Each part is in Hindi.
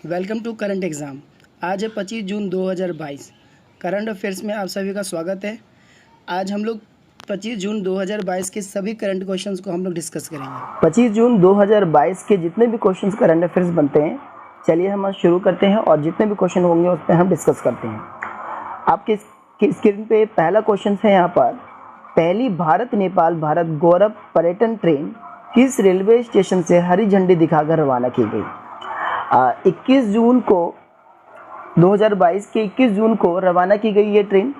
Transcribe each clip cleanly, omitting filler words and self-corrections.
Welcome to current exam. आज है 25 जून 2022। करंट अफेयर्स में आप सभी का स्वागत है। आज हम लोग 25 जून 2022 के सभी करंट क्वेश्चंस को हम लोग डिस्कस करेंगे। 25 जून 2022 के जितने भी क्वेश्चंस करंट अफेयर्स बनते हैं, चलिए हम आज शुरू करते हैं और जितने भी क्वेश्चन होंगे उस पर हम डिस्कस करते हैं। आपके स्क्रीन पे पहला क्वेश्चन है यहाँ पर, पहली भारत नेपाल भारत गौरव पर्यटन ट्रेन किस रेलवे स्टेशन से हरी झंडी दिखाकर रवाना की गई? 21 जून को 2022 के 21 जून को रवाना की गई ये ट्रेन,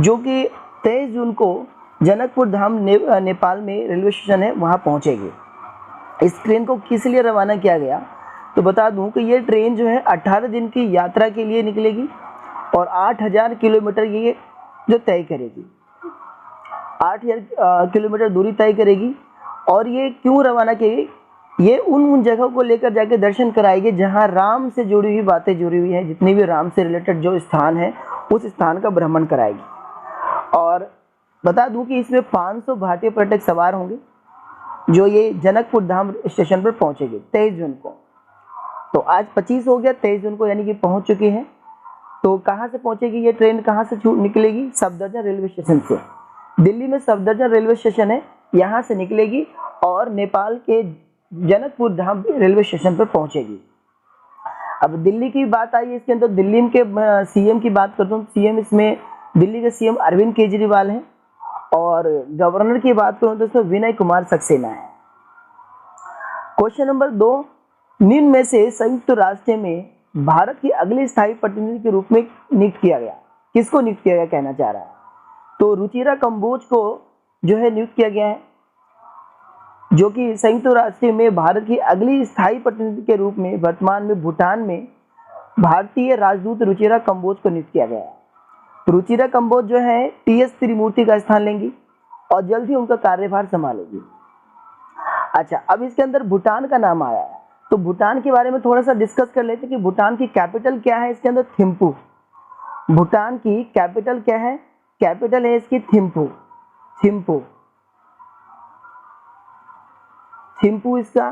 जो कि 23 जून को जनकपुर धाम नेपाल में रेलवे स्टेशन है वहाँ पहुँचेगी। इस ट्रेन को किस लिए रवाना किया गया तो बता दूं कि ये ट्रेन जो है 18 दिन की यात्रा के लिए निकलेगी और 8000 किलोमीटर ये जो तय करेगी, 8000 किलोमीटर दूरी तय करेगी। और ये क्यों रवाना की? ये उन जगहों को लेकर जाके दर्शन कराएगी जहां राम से जुड़ी हुई बातें जुड़ी हुई हैं, जितनी भी राम से रिलेटेड जो स्थान है उस स्थान का भ्रमण कराएगी। और बता दूं कि इसमें 500 भारतीय पर्यटक सवार होंगे जो ये जनकपुर धाम स्टेशन पर पहुंचेंगे 23 जून को। तो आज 25 हो गया, 23 जून को यानी कि पहुंच चुकी है। तो कहाँ से पहुंचेगी ये ट्रेन, कहाँ से निकलेगी? सफदरजंग रेलवे स्टेशन से। दिल्ली में सफदरजंग रेलवे स्टेशन है, यहाँ से निकलेगी और नेपाल के जनकपुर धाम रेलवे स्टेशन पर पहुंचेगी। अब दिल्ली की बात आई है इसके अंदर, दिल्ली के सीएम की बात करता हूँ। सीएम इसमें दिल्ली के सीएम अरविंद केजरीवाल हैं और गवर्नर की बात करूँ तो इसमें विनय कुमार सक्सेना है। क्वेश्चन नंबर 2, निम्न में से संयुक्त राष्ट्र में भारत की अगले स्थायी प्रतिनिधि के रूप में नियुक्त किया गया, किसको नियुक्त किया गया कहना चाह रहा है? तो रुचिरा कंबोज को जो है नियुक्त किया गया है, जो कि संयुक्त राष्ट्र में भारत की अगली स्थायी प्रतिनिधि के रूप में वर्तमान में भूटान में भारतीय राजदूत रुचिरा कंबोज को नियुक्त किया गया है। रुचिरा कंबोज जो है टीएस त्रिमूर्ति का स्थान लेंगी और जल्द ही उनका कार्यभार संभालेगी। अच्छा, अब इसके अंदर भूटान का नाम आया है तो भूटान के बारे में थोड़ा सा डिस्कस कर लेते हैं कि भूटान की कैपिटल क्या है। इसके अंदर थिम्पू। भूटान की कैपिटल क्या है? कैपिटल है इसकी थिम्पू। थिम्पू थिम्पू इसका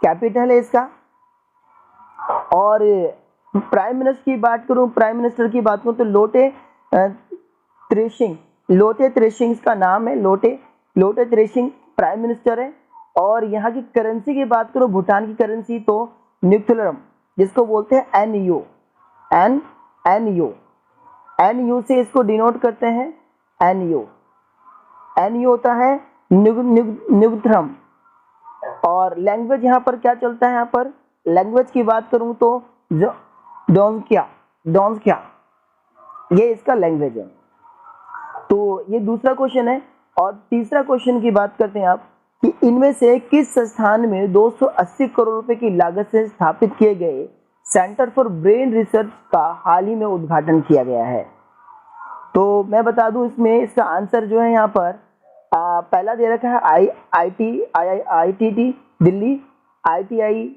कैपिटल है इसका। और प्राइम मिनिस्टर की बात करूं, तो लोटे त्रेसिंग, लोटे त्रेसिंग इसका नाम है। लोटे त्रेसिंग प्राइम मिनिस्टर है। और यहाँ की करेंसी की बात करूं, भूटान की करेंसी तो न्यूक्लियरम, जिसको बोलते हैं एनयू। एनयू से इसको डिनोट करते हैं। एनयू होता है न्यूक्लियरम। और लैंग्वेज यहाँ पर क्या चलता है? यहाँ पर लैंग्वेज की बात करूं तो डोंस्किया ये इसका लैंग्वेज है। तो ये दूसरा क्वेश्चन है। और तीसरा क्वेश्चन की बात करते हैं आप कि इनमें से किस संस्थान में 280 करोड़ रुपए की लागत से स्थापित किए गए सेंटर फॉर ब्रेन रिसर्च का हाल ही में उद्घाटन किया गया है? तो मैं बता दूं इसमें इसका आंसर जो है यहाँ पर पहला दे रखा है IIT दिल्ली, ITI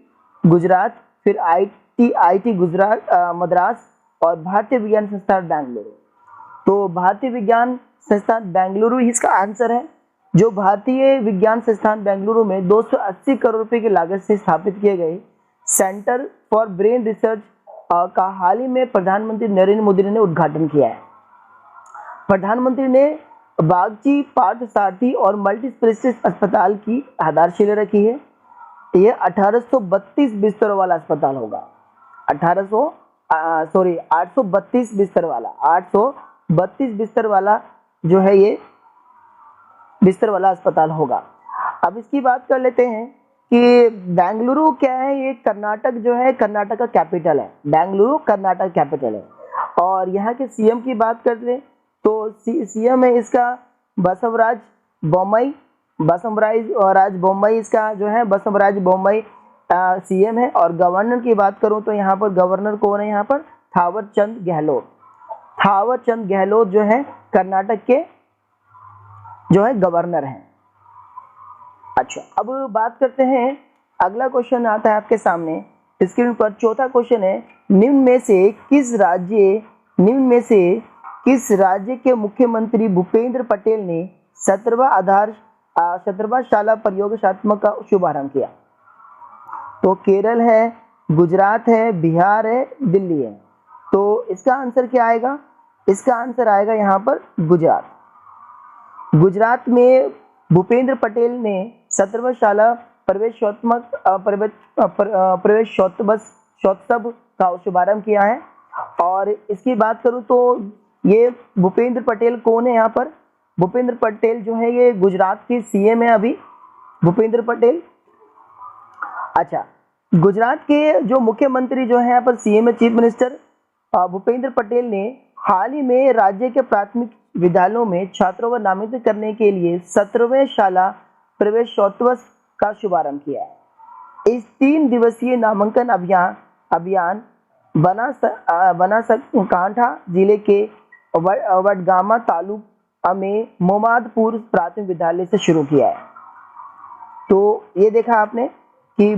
गुजरात, फिर IIT गुजरात मद्रास और भारतीय विज्ञान संस्थान बेंगलुरु। तो भारतीय विज्ञान संस्थान बेंगलुरु इसका आंसर है, जो भारतीय विज्ञान संस्थान बेंगलुरु में 280 करोड़ रुपए की लागत से स्थापित किए गए सेंटर फॉर ब्रेन रिसर्च का हाल ही में प्रधानमंत्री नरेंद्र मोदी ने उद्घाटन किया है। प्रधानमंत्री ने बागची, पार्थसारथी और मल्टी स्पेशलिस्ट अस्पताल की आधारशिला रखी है। यह 1832 बिस्तरों वाला अस्पताल होगा। 832 बिस्तर वाला, 832 बिस्तर वाला जो है ये बिस्तर वाला अस्पताल होगा। अब इसकी बात कर लेते हैं कि बेंगलुरु क्या है? ये कर्नाटक जो है, कर्नाटक का कैपिटल है। बेंगलुरु कर्नाटक कैपिटल है। और यहाँ के सीएम की बात करते हैं तो सीएम है इसका बसवराज बोम्मई। इसका जो है बसवराज बोम्मई सीएम है। और गवर्नर की बात करूं तो यहाँ पर गवर्नर कौन है? यहाँ पर थावर चंद गहलोत जो है कर्नाटक के जो है गवर्नर हैं। अच्छा, अब बात करते हैं, अगला क्वेश्चन आता है आपके सामने स्क्रीन पर। चौथा क्वेश्चन है, निम्न में से किस राज्य के मुख्यमंत्री भूपेंद्र पटेल ने 17वां शाला प्रयोगशात्मक का शुभारंभ किया? तो केरल है, गुजरात है, बिहार है, दिल्ली है। तो इसका आंसर क्या आएगा? इसका आंसर आएगा यहाँ पर गुजरात। गुजरात में भूपेंद्र पटेल ने 17वां शाला प्रवेशोत्सव का शुभारंभ किया है। और इसकी बात करूं तो ये भूपेंद्र पटेल कौन है? यहाँ पर भूपेंद्र पटेल जो है ये गुजरात के सीएम है अभी, भूपेंद्र पटेल। अच्छा, गुजरात के जो मुख्यमंत्री जो है यहाँ पर सीएम है, चीफ मिनिस्टर भूपेंद्र पटेल ने हाल ही में राज्य के प्राथमिक विद्यालयों में छात्रों को नामित करने के लिए 17वें शाला प्रवेशोत्सव का शुभारंभ किया है। इस 3 दिवसीय नामांकन अभियान बनासकांठा जिले के वडगामा तालुका में मोमादपुर प्राथमिक विद्यालय से शुरू किया है। तो ये देखा आपने कि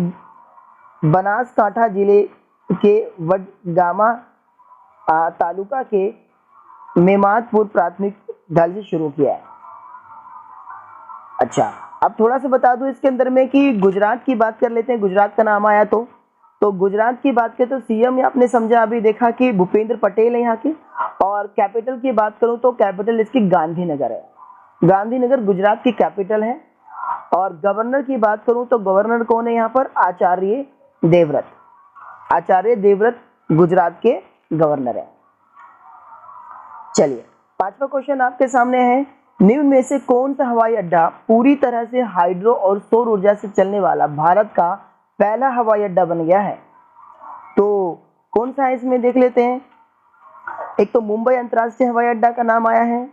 बनासकांठा जिले के वडगामा तालुका के मेमादपुर प्राथमिक विद्यालय से शुरू किया है। अच्छा, अब थोड़ा सा बता दूं इसके अंदर में कि गुजरात की बात कर लेते हैं। गुजरात का नाम आया तो गुजरात की बात करें तो सीएम आपने समझा, अभी देखा कि भूपेंद्र पटेल है यहाँ की। और कैपिटल की बात करूं तो कैपिटल इसकी गांधीनगर है। गांधीनगर गुजरात की कैपिटल है। और गवर्नर की बात करूं तो गवर्नर कौन है यहाँ पर? आचार्य देवव्रत। आचार्य देवव्रत गुजरात के गवर्नर है। चलिए, 5वां क्वेश्चन आपके सामने है, निम्न में से कौन सा हवाई अड्डा पूरी तरह से हाइड्रो और सौर ऊर्जा से चलने वाला भारत का पहला हवाई अड्डा बन गया है? तो कौन सा है इसमें देख लेते हैं। एक तो मुंबई अंतर्राष्ट्रीय हवाई अड्डा का नाम आया है,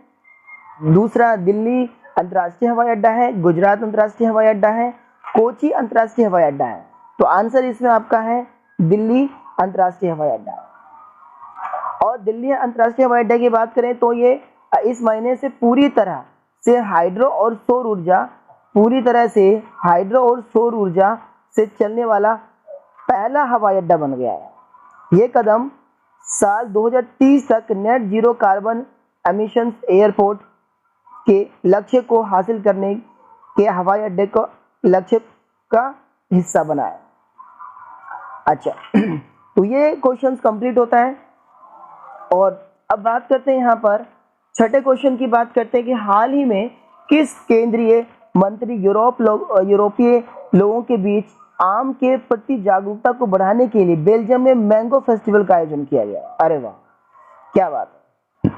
दूसरा दिल्ली अंतर्राष्ट्रीय हवाई अड्डा है, गुजरात अंतर्राष्ट्रीय हवाई अड्डा है, कोची अंतर्राष्ट्रीय हवाई अड्डा है। तो आंसर इसमें आपका है दिल्ली अंतर्राष्ट्रीय हवाई अड्डा। और दिल्ली अंतर्राष्ट्रीय हवाई अड्डा की बात करें तो ये इस महीने से पूरी तरह से हाइड्रो और सौर ऊर्जा से चलने वाला पहला हवाई अड्डा बन गया है। ये कदम साल 2030 तक net zero carbon emissions airport के लक्ष्य को हासिल करने के हवाई अड्डे को लक्ष्य का हिस्सा बना है। अच्छा, तो ये क्वेश्चंस कंप्लीट होता है। और अब बात करते हैं यहाँ पर छठे क्वेश्चन की बात करते हैं कि हाल ही में किस केंद्रीय मंत्री यूरोपीय लोगों के बीच आम के प्रति जागरूकता को बढ़ाने के लिए बेल्जियम में मैंगो फेस्टिवल का आयोजन किया गया? अरे वाह, क्या बात है।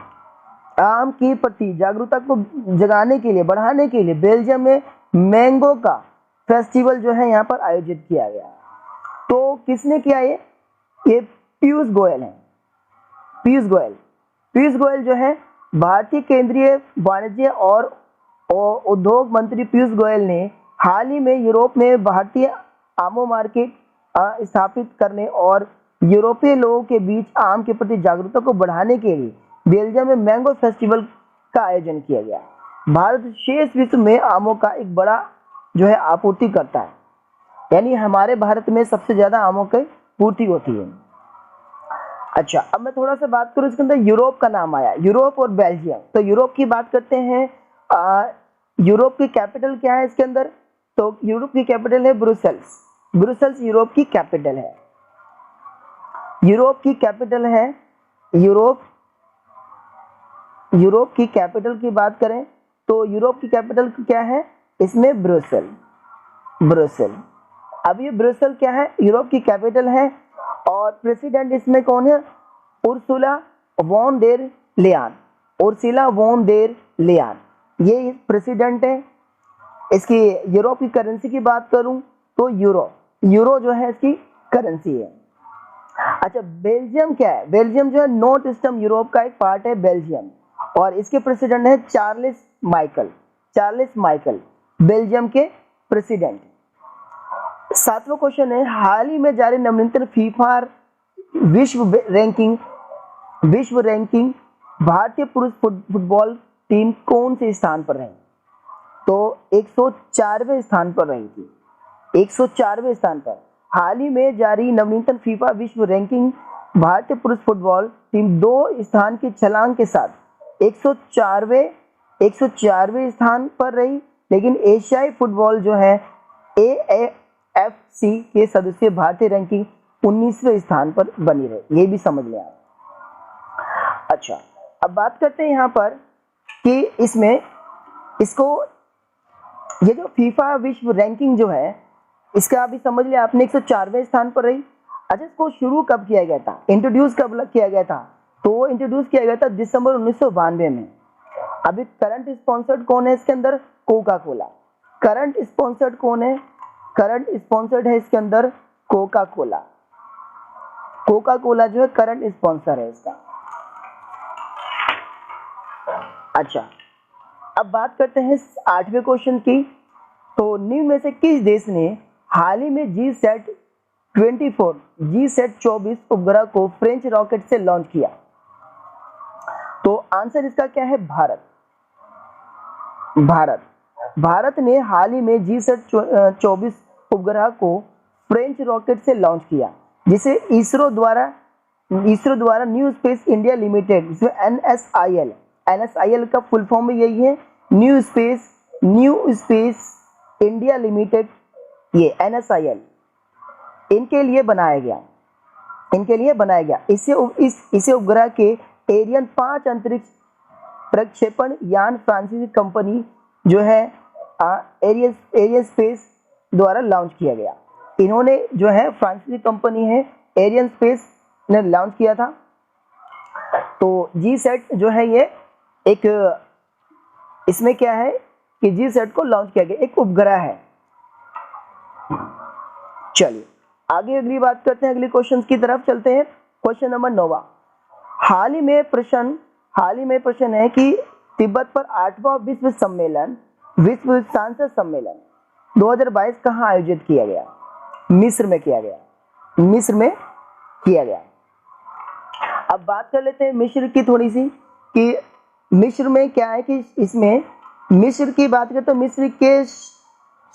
आम के प्रति जागरूकता को जगाने के लिए, बढ़ाने के लिए बेल्जियम में मैंगो का फेस्टिवल जो है यहाँ पर आयोजित किया गया। तो किसने किया ये पीयूष गोयल है। पीयूष गोयल जो है भारतीय केंद्रीय वाणिज्य और उद्योग मंत्री पीयूष गोयल ने हाल ही में यूरोप में भारतीय आमो मार्केट स्थापित करने और यूरोपीय लोगों के बीच आम के प्रति जागरूकता को बढ़ाने के लिए बेल्जियम में मैंगो फेस्टिवल का आयोजन किया गया। भारत शेष विश्व में आमों का एक बड़ा जो है आपूर्ति करता है, यानी हमारे भारत में सबसे ज्यादा आमों की पूर्ति होती है। अच्छा, अब मैं थोड़ा सा बात करूं इसके अंदर यूरोप का नाम आया, यूरोप और बेल्जियम। तो यूरोप की बात करते हैं। यूरोप की कैपिटल क्या है इसके अंदर? तो यूरोप की कैपिटल है ब्रुसेल्स। ब्रुसेल्स यूरोप की कैपिटल है। यूरोप की कैपिटल है यूरोप की कैपिटल की बात करें तो यूरोप की कैपिटल क्या है? इसमें ब्रुसेल। अब ये ब्रुसेल क्या है? यूरोप की कैपिटल है। और प्रेसिडेंट इसमें कौन है? उर्सुला वॉन डेर लेयान, ये प्रेसिडेंट है। इसकी यूरोप की करेंसी की बात करूं तो यूरो जो है इसकी करेंसी है। अच्छा, बेल्जियम क्या है? बेल्जियम जो है नॉर्थ ईस्टर्न यूरोप का एक पार्ट है बेल्जियम, और इसके प्रेसिडेंट है चार्ल्स माइकल, बेल्जियम के प्रेसिडेंट। 7वां क्वेश्चन है, हाल ही में जारी नवीनतम फीफा विश्व रैंकिंग भारतीय पुरुष फुटबॉल टीम कौन से स्थान पर रही? तो 104वें स्थान पर रही थी। 104वें स्थान पर। हाल ही में जारी नवीनतम फीफा विश्व रैंकिंग भारतीय पुरुष फुटबॉल टीम 2 स्थान की छलांग के साथ 104वें स्थान पर रही। लेकिन एशियाई फुटबॉल जो है AAFC के सदस्य भारतीय रैंकिंग 19वें स्थान पर बनी रहे, ये भी समझ लें आप। अच्छा, अब बात करते हैं यहाँ पर कि इसमें इसको ये जो फीफा विश्व रैंकिंग जो है इसका अभी समझ लिया आपने 104वें स्थान पर रही। अच्छा, इसको शुरू कब किया गया था, इंट्रोड्यूस कब किया गया था, तो इंट्रोड्यूस किया गया था दिसंबर 1992 में। अभी करंट स्पॉन्सर्ड कौन है इसके अंदर, कोका कोला। करंट स्पॉन्सर्ड कौन है, करंट स्पॉन्सर्ड है इसके अंदर कोका कोला। कोका कोला जो है करंट स्पॉन्सर है इसका। अच्छा, अब बात करते हैं 8वें क्वेश्चन की। तो निम्न में से किस देश ने हाल ही में G-SAT 24 उपग्रह को फ्रेंच रॉकेट से लॉन्च किया? तो आंसर इसका क्या है, भारत। भारत ने हाल ही में G-SAT 24 उपग्रह को फ्रेंच रॉकेट से लॉन्च किया, जिसे इसरो द्वारा न्यू स्पेस इंडिया लिमिटेड, जिसमें NSIL का फुल फॉर्म भी यही है, न्यू स्पेस इंडिया लिमिटेड, ये NSIL इनके लिए बनाया गया। इसे उपग्रह के एरियन 5 अंतरिक्ष प्रक्षेपण यान फ्रांसीसी कंपनी जो है एरियन स्पेस द्वारा लॉन्च किया गया। इन्होंने जो है फ्रांसीसी कंपनी है एरियन स्पेस ने लॉन्च किया था। तो G-SAT जो है ये एक, इसमें क्या है कि G-SAT को लॉन्च किया गया, एक उपग्रह है। चलिए आगे अगली बात करते हैं, अगले क्वेश्चन की तरफ चलते हैं। Question number 9। हाल ही में प्रश्न है कि तिब्बत पर 8वां विश्व सांसद सम्मेलन 2022 कहाँ आयोजित किया गया? मिस्र में किया गया। अब बात कर लेते हैं मिस्र की थोड़ी सी, कि मिस्र में क्या है कि इसमें मिस्र की बात करें तो मिस्र के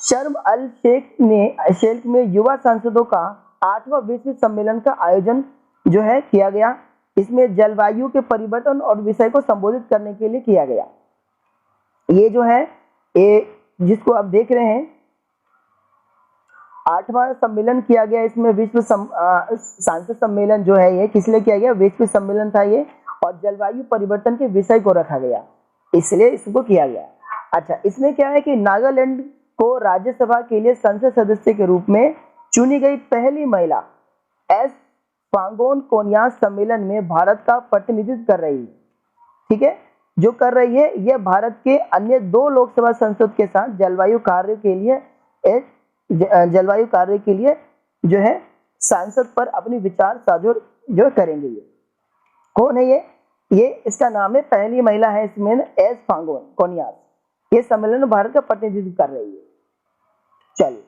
शर्म अल शेख में युवा सांसदों का 8वां विश्व सम्मेलन का आयोजन जो है किया गया। इसमें जलवायु के परिवर्तन और विषय को संबोधित करने के लिए किया गया। ये जो है ये जिसको आप देख रहे हैं 8वां सम्मेलन किया गया, इसमें विश्व सांसद सम्मेलन जो है ये किस लिए किया गया, विश्व सम्मेलन था ये, और जलवायु परिवर्तन के विषय को रखा गया, इसलिए इसको किया गया। अच्छा, इसमें क्या है कि नागालैंड को राज्यसभा के लिए संसद सदस्य के रूप में चुनी गई पहली महिला एस फांगोन कोन्यास सम्मेलन में भारत का प्रतिनिधित्व कर रही है। ठीक है, जो कर रही है यह भारत के अन्य 2 लोकसभा सांसद के साथ जलवायु कार्य के लिए जो है सांसद पर अपनी विचार साझा जो करेंगे। ये कौन है, ये इसका नाम है, पहली महिला है इसमें एस फांगोन कोन्यास, ये सम्मेलन में भारत का प्रतिनिधित्व कर रही है। चलिए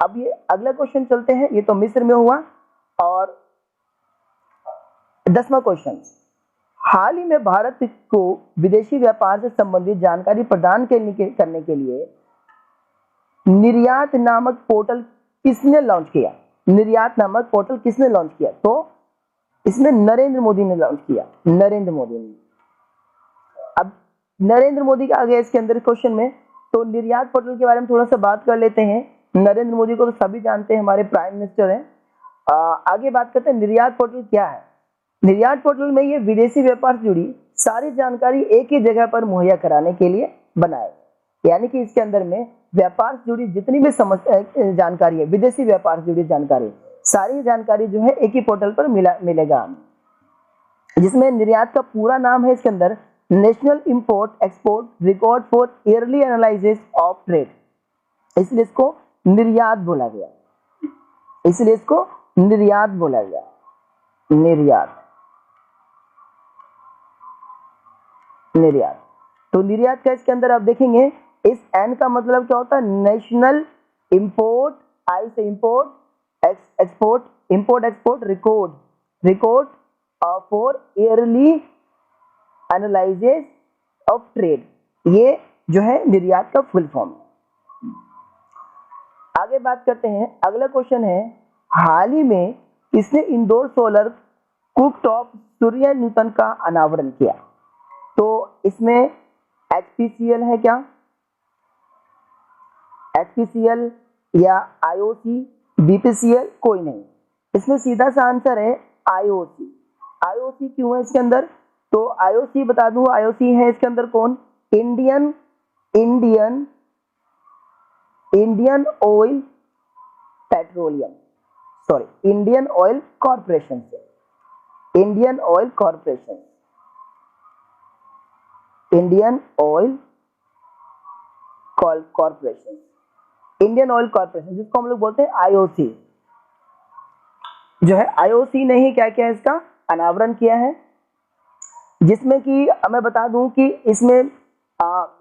अब ये अगला क्वेश्चन चलते हैं, ये तो मिस्र में हुआ। और 10वां क्वेश्चन, हाल ही में भारत को विदेशी व्यापार से संबंधित जानकारी प्रदान करने के लिए निर्यात नामक पोर्टल किसने लॉन्च किया? तो इसमें नरेंद्र मोदी ने लॉन्च किया, नरेंद्र मोदी ने। अब नरेंद्र मोदी का आ गया इसके अंदर क्वेश्चन में, तो निर्यात पोर्टल के बारे में थोड़ा सा बात कर लेते हैं। नरेंद्र मोदी को तो सभी जानते हैं, हमारे प्राइम मिनिस्टर हैं। आगे बात करते हैं निर्यात पोर्टल क्या है। निर्यात पोर्टल में ये विदेशी व्यापार से जुड़ी सारी जानकारी एक ही जगह पर मुहैया कराने के लिए बनाए, यानी कि इसके अंदर में व्यापार से जुड़ी जितनी भी जानकारी है, विदेशी व्यापार से जुड़ी जानकारी, सारी जानकारी जो है एक ही पोर्टल पर मिलेगा, जिसमें निर्यात का पूरा नाम है इसके अंदर national import export record for yearly analysis of trade, इसलिए इसको निर्यात बोला गया। निर्यात तो निर्यात का इसके अंदर आप देखेंगे, इस एन का मतलब क्या होता है, नेशनल इंपोर्ट, आई से import export record for yearly analysis of trade, ये जो है निर्यात का फुल फॉर्म। आगे बात करते हैं, अगला क्वेश्चन है, हाल ही में किसने इंदौर सोलर कुकटॉप सूर्य नूतन का अनावरण किया? तो इसमें HPCL है क्या, HPCL या IOC, BPCL, कोई नहीं। इसमें सीधा सा आंसर है आईओसी। आईओसी क्यों है इसके अंदर? तो आईओसी बता दूं, आईओसी है इसके अंदर कौन? Indian Indian Indian oil petroleum, sorry Indian oil corporation से, Indian oil corporation, Indian oil corporation, Indian oil corporation जिसको हम लोग बोलते हैं आईओसी, जो है आईओसी ने ही क्या किया, इसका अनावरण किया है, जिसमें कि मैं बता दूं कि इसमें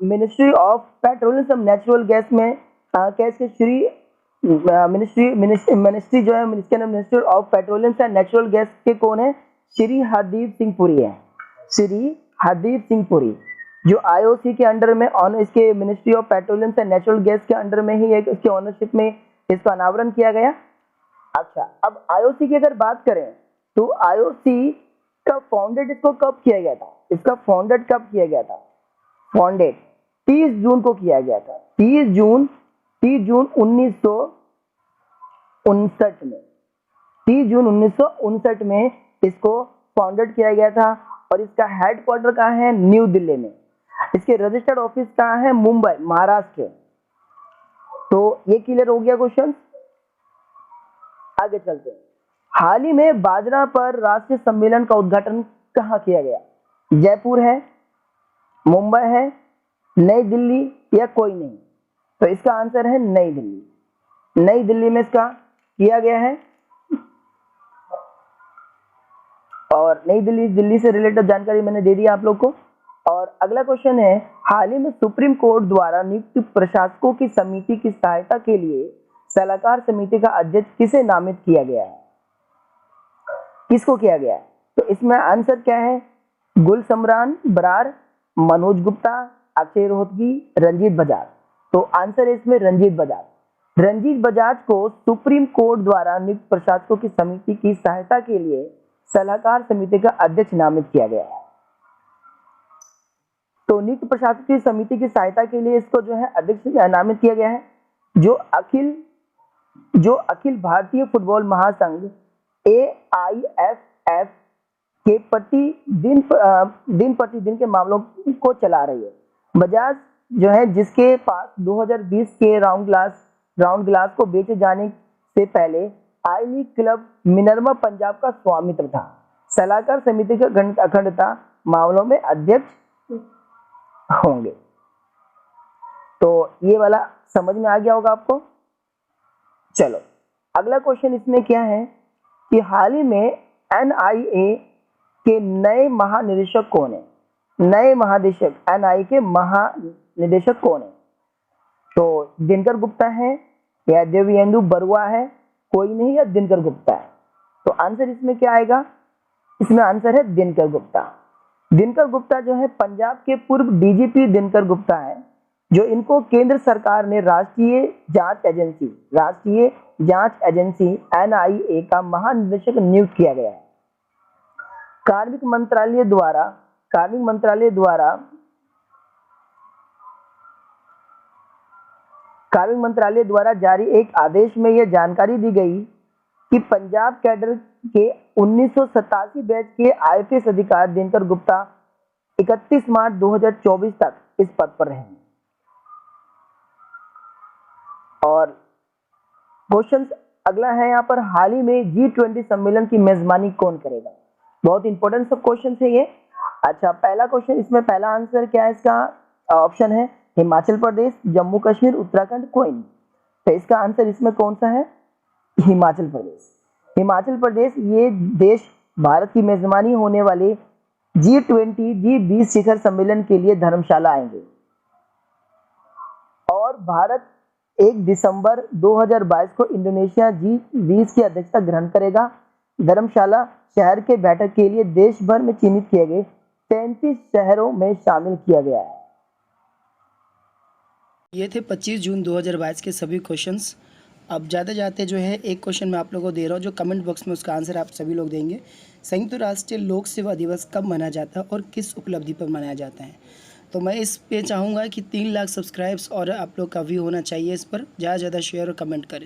ministry of petroleum natural gas में क्या इसके श्री मिनिस्ट्री जो है इसके नाम ministry of petroleum and natural gas के कौन है? श्री हरदीप सिंह पुरी है, श्री हरदीप सिंह पुरी, जो आईओसी के अंडर में ऑन इसके ministry of petroleum and natural gas के अंडर में ही एक इसके ओनरशिप में इसका अनावरण किया गया। अच्छा, अब आईओसी की अगर बात करें तो आईओसी का फाउंडेड इसको कब किया गया था? इसका फाउंडेड कब किया गया था? फाउंडेड 30 जून को किया गया था, 30 जून 1959 में, 30 जून 1959 में इसको फाउंडेड किया गया था और इसका हेडक्वार्टर कहाँ है? न्यू दिल्ली में। इसके रजिस्टर्ड ऑफिस कहाँ है? मुंबई, महाराष्ट्र। तो ये क्लियर हो गया क्वेश्चन। आगे चलते हैं। हाल ही में बाजरा पर राष्ट्रीय सम्मेलन का उद्घाटन कहाँ किया गया? जयपुर है, मुंबई है, नई दिल्ली या कोई नहीं? तो इसका आंसर है नई दिल्ली। नई दिल्ली में इसका किया गया है और नई दिल्ली से रिलेटेड जानकारी मैंने दे दी आप लोग को। और अगला क्वेश्चन है, हाल ही में सुप्रीम कोर्ट द्वारा नियुक्त प्रशासकों की समिति की सहायता के लिए सलाहकार समिति का अध्यक्ष किसे नामित किया गया है? किसको किया गया है? तो इसमें आंसर क्या है? गुलसमरान बरार, मनोज गुप्ता, अक्षय रोहतगी, रंजीत बजाज। तो आंसर है इसमें रंजीत बजाज। रंजीत बजाज को सुप्रीम कोर्ट द्वारा नियुक्त प्रशासकों की समिति की सहायता के लिए सलाहकार समिति का अध्यक्ष नामित किया गया है। तो नियुक्त प्रशासक की समिति की सहायता के लिए इसको जो है अध्यक्ष नामित किया गया है, जो अखिल भारतीय फुटबॉल महासंघ AIFF के दिन प्रतिदिन के मामलों को चला रही है। बजाज जो है जिसके पास 2020 के राउंड ग्लास को बेचे जाने से पहले आई लीग क्लब मिनर्वा पंजाब का स्वामित्व था। सलाहकार समिति के अखंडता मामलों में अध्यक्ष होंगे। तो ये वाला समझ में आ गया होगा आपको। चलो अगला क्वेश्चन इसमें क्या है कि हाल ही में NIA के नए महानिदेशक कौन है? नए महानिदेशक NIA के महानिदेशक कौन है? तो दिनकर गुप्ता है या देवेंदु बरुआ है, कोई नहीं, या दिनकर गुप्ता है? तो आंसर इसमें क्या आएगा? इसमें आंसर है दिनकर गुप्ता। दिनकर गुप्ता जो है पंजाब के पूर्व DGP दिनकर गुप्ता है, जो इनको केंद्र सरकार ने राष्ट्रीय जांच एजेंसी NIA का महानिदेशक नियुक्त किया गया है। कार्मिक मंत्रालय द्वारा जारी एक आदेश में यह जानकारी दी गई कि पंजाब कैडर के 1987 बैच के IPS अधिकारी दिनकर गुप्ता 31 मार्च 2024 तक इस पद पर रहेंगे। और क्वेश्चन अगला है यहाँ पर, हाल ही में G20 सम्मेलन की मेजबानी कौन करेगा? बहुत इंपॉर्टेंट सब क्वेश्चन है ये। अच्छा, पहला क्वेश्चन, इसमें पहला आंसर क्या है? इसका ऑप्शन है हिमाचल प्रदेश, जम्मू कश्मीर, उत्तराखंड, कोई नहीं। तो इसका आंसर इसमें कौन सा है? हिमाचल प्रदेश। हिमाचल प्रदेश ये देश भारत की मेजबानी होने वाले G20 शिखर सम्मेलन के लिए धर्मशाला आएंगे और भारत 1 दिसंबर 2022 को इंडोनेशिया G20 की अध्यक्षता ग्रहण करेगा। धर्मशाला शहर के बैठक के लिए देश भर में चिन्हित किए गए 33 शहरों में शामिल किया गया है। ये थे 25 जून 2022 के सभी क्वेश्चंस। अब ज़्यादा जाते जो है एक क्वेश्चन मैं आप लोगों को दे रहा हूँ, जो कमेंट बॉक्स में उसका आंसर आप सभी लोग देंगे। संयुक्त राष्ट्र लोक सेवा दिवस कब मनाया जाता है और किस उपलब्धि पर मनाया जाता है? तो मैं इस पे चाहूँगा कि 3 लाख सब्सक्राइब्स और आप लोग का व्यू होना चाहिए। इस पर ज़्यादा से ज़्यादा शेयर और कमेंट करें।